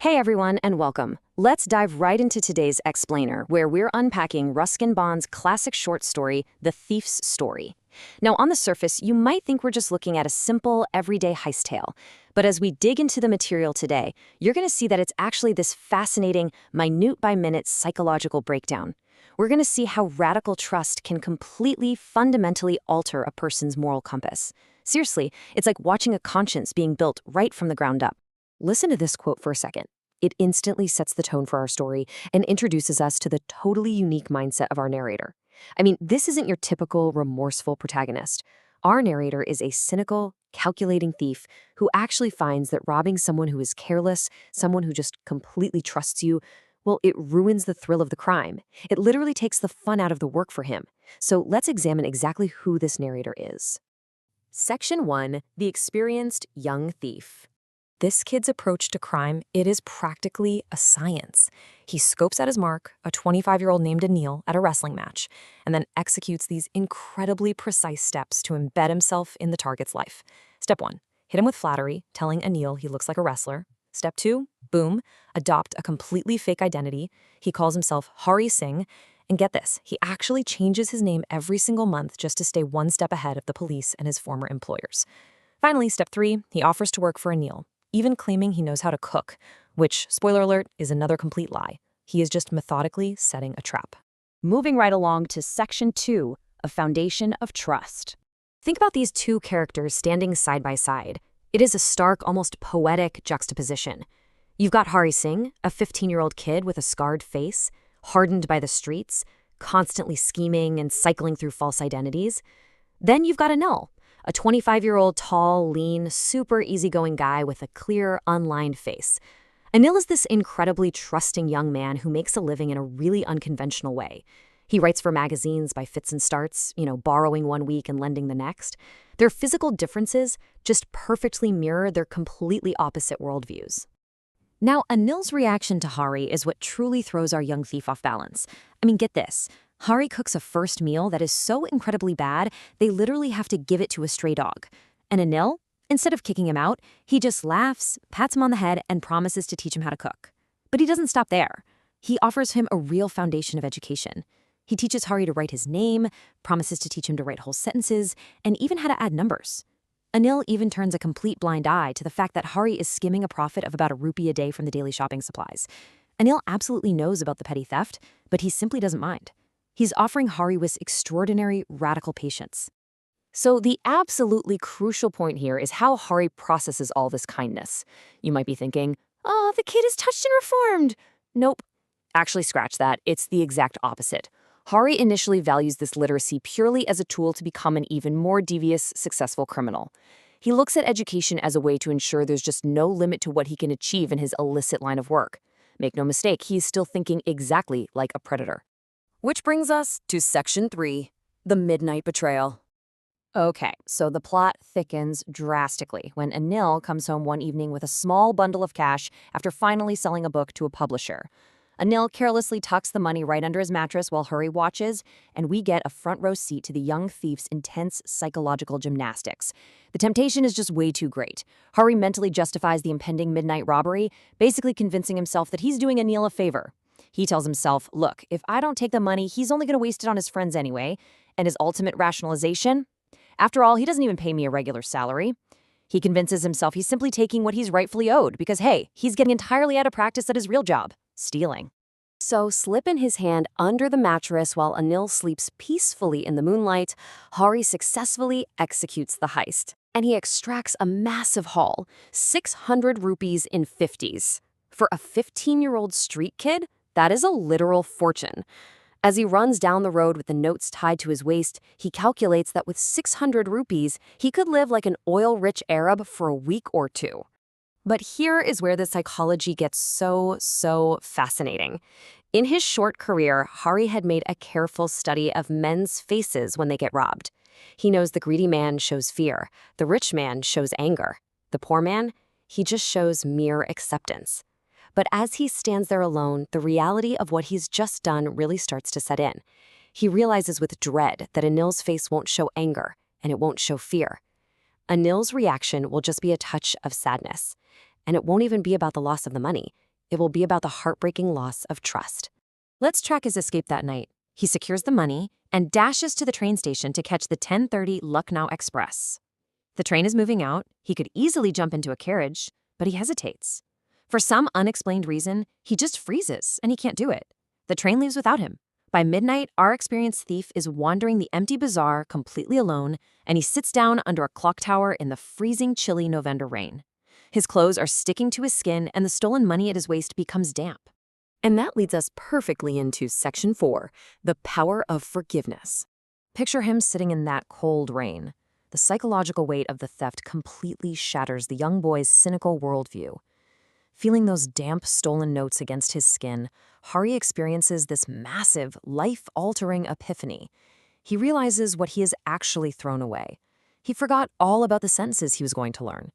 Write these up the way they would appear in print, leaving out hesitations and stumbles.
Hey everyone, and welcome. Let's dive right into today's explainer, where we're unpacking Ruskin Bond's classic short story, The Thief's Story. Now, on the surface, you might think we're just looking at a simple, everyday heist tale. But as we dig into the material today, you're going to see that it's actually this fascinating, minute-by-minute psychological breakdown. We're going to see how radical trust can completely, fundamentally alter a person's moral compass. Seriously, it's like watching a conscience being built right from the ground up. Listen to this quote for a second. It instantly sets the tone for our story and introduces us to the totally unique mindset of our narrator. I mean, this isn't your typical remorseful protagonist. Our narrator is a cynical, calculating thief who actually finds that robbing someone who is careless, someone who just completely trusts you, well, it ruins the thrill of the crime. It literally takes the fun out of the work for him. So let's examine exactly who this narrator is. Section 1, The Experienced Young Thief. This kid's approach to crime, it is practically a science. He scopes out his mark, a 25-year-old named Anil, at a wrestling match, and then executes these incredibly precise steps to embed himself in the target's life. Step 1, hit him with flattery, telling Anil he looks like a wrestler. Step 2, boom, adopt a completely fake identity. He calls himself Hari Singh, and get this, he actually changes his name every single month just to stay one step ahead of the police and his former employers. Finally, step 3, he offers to work for Anil, even claiming he knows how to cook, which, spoiler alert, is another complete lie. He is just methodically setting a trap. Moving right along to Section 2, A Foundation of Trust. Think about these two characters standing side by side. It is a stark, almost poetic juxtaposition. You've got Hari Singh, a 15-year-old kid with a scarred face, hardened by the streets, constantly scheming and cycling through false identities. Then you've got Anil, a 25-year-old tall, lean, super easygoing guy with a clear, unlined face. Anil is this incredibly trusting young man who makes a living in a really unconventional way. He writes for magazines by fits and starts, borrowing one week and lending the next. Their physical differences just perfectly mirror their completely opposite worldviews. Now, Anil's reaction to Hari is what truly throws our young thief off balance. I mean, get this. Hari cooks a first meal that is so incredibly bad, they literally have to give it to a stray dog. And Anil, instead of kicking him out, he just laughs, pats him on the head, and promises to teach him how to cook. But he doesn't stop there. He offers him a real foundation of education. He teaches Hari to write his name, promises to teach him to write whole sentences, and even how to add numbers. Anil even turns a complete blind eye to the fact that Hari is skimming a profit of about ₹1 a day from the daily shopping supplies. Anil absolutely knows about the petty theft, but he simply doesn't mind. He's offering Hari with extraordinary, radical patience. So the absolutely crucial point here is how Hari processes all this kindness. You might be thinking, oh, the kid is touched and reformed. Nope. Actually, scratch that. It's the exact opposite. Hari initially values this literacy purely as a tool to become an even more devious, successful criminal. He looks at education as a way to ensure there's just no limit to what he can achieve in his illicit line of work. Make no mistake, he's still thinking exactly like a predator. Which brings us to Section 3, The Midnight Betrayal. Okay, so the plot thickens drastically when Anil comes home one evening with a small bundle of cash after finally selling a book to a publisher. Anil carelessly tucks the money right under his mattress while Hari watches, and we get a front-row seat to the young thief's intense psychological gymnastics. The temptation is just way too great. Hari mentally justifies the impending midnight robbery, basically convincing himself that he's doing Anil a favor. He tells himself, look, if I don't take the money, he's only going to waste it on his friends anyway. And his ultimate rationalization? After all, he doesn't even pay me a regular salary. He convinces himself he's simply taking what he's rightfully owed because, hey, he's getting entirely out of practice at his real job, stealing. So, slipping his hand under the mattress while Anil sleeps peacefully in the moonlight, Hari successfully executes the heist. And he extracts a massive haul, 600 rupees in 50s. For a 15-year-old street kid, that is a literal fortune. As he runs down the road with the notes tied to his waist, he calculates that with 600 rupees, he could live like an oil-rich Arab for a week or two. But here is where the psychology gets so fascinating. In his short career, Hari had made a careful study of men's faces when they get robbed. He knows the greedy man shows fear, the rich man shows anger. The poor man, he just shows mere acceptance. But as he stands there alone, the reality of what he's just done really starts to set in. He realizes with dread that Anil's face won't show anger, and it won't show fear. Anil's reaction will just be a touch of sadness. And it won't even be about the loss of the money. it will be about the heartbreaking loss of trust. Let's track his escape that night. He secures the money and dashes to the train station to catch the 10:30 Lucknow Express. The train is moving out. He could easily jump into a carriage, but he hesitates. For some unexplained reason, he just freezes and he can't do it. The train leaves without him. By midnight, our experienced thief is wandering the empty bazaar completely alone, and he sits down under a clock tower in the freezing, chilly November rain. His clothes are sticking to his skin, and the stolen money at his waist becomes damp. And that leads us perfectly into Section 4, the power of forgiveness. Picture him sitting in that cold rain. The psychological weight of the theft completely shatters the young boy's cynical worldview. Feeling those damp, stolen notes against his skin, Hari experiences this massive, life-altering epiphany. He realizes what he has actually thrown away. He forgot all about the sentences he was going to learn.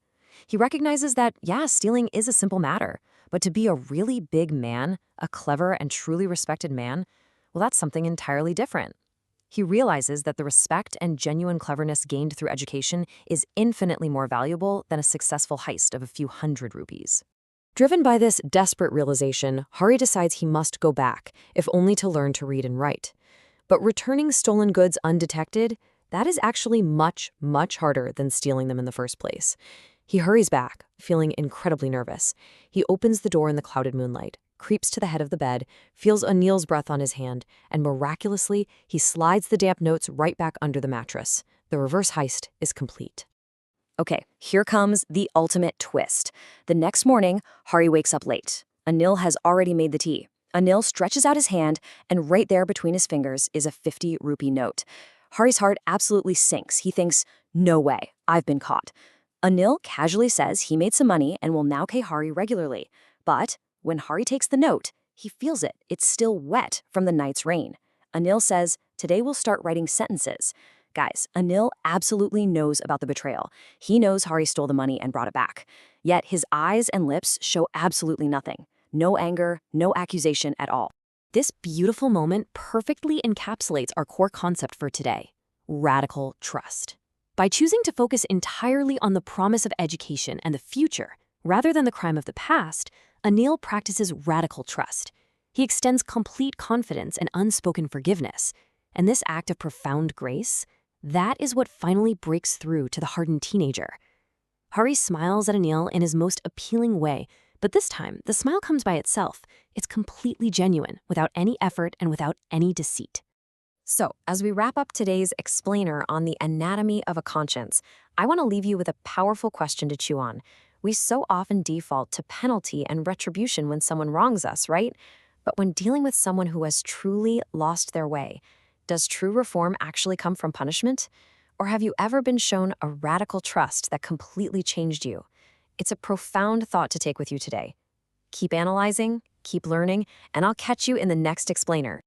He recognizes that, yeah, stealing is a simple matter, but to be a really big man, a clever and truly respected man, well, that's something entirely different. He realizes that the respect and genuine cleverness gained through education is infinitely more valuable than a successful heist of a few hundred rupees. Driven by this desperate realization, Hari decides he must go back, if only to learn to read and write. But returning stolen goods undetected, that is actually much, much harder than stealing them in the first place. He hurries back, feeling incredibly nervous. He opens the door in the clouded moonlight, creeps to the head of the bed, feels Anil's breath on his hand, and miraculously, he slides the damp notes right back under the mattress. The reverse heist is complete. Okay, here comes the ultimate twist. The next morning, Hari wakes up late. Anil has already made the tea. Anil stretches out his hand, and right there between his fingers is a 50-rupee note. Hari's heart absolutely sinks. He thinks, no way, I've been caught. Anil casually says he made some money and will now pay Hari regularly. But when Hari takes the note, he feels it. It's still wet from the night's rain. Anil says, today we'll start writing sentences. Guys, Anil absolutely knows about the betrayal. He knows Hari stole the money and brought it back. Yet his eyes and lips show absolutely nothing. No anger, no accusation at all. This beautiful moment perfectly encapsulates our core concept for today: radical trust. By choosing to focus entirely on the promise of education and the future, rather than the crime of the past, Anil practices radical trust. He extends complete confidence and unspoken forgiveness. And this act of profound grace, that is what finally breaks through to the hardened teenager. Hari smiles at Anil in his most appealing way, but this time, the smile comes by itself. It's completely genuine, without any effort and without any deceit. So, as we wrap up today's explainer on the anatomy of a conscience, I want to leave you with a powerful question to chew on. We so often default to penalty and retribution when someone wrongs us, right? But when dealing with someone who has truly lost their way, does true reform actually come from punishment? Or have you ever been shown a radical trust that completely changed you? It's a profound thought to take with you today. Keep analyzing, keep learning, and I'll catch you in the next explainer.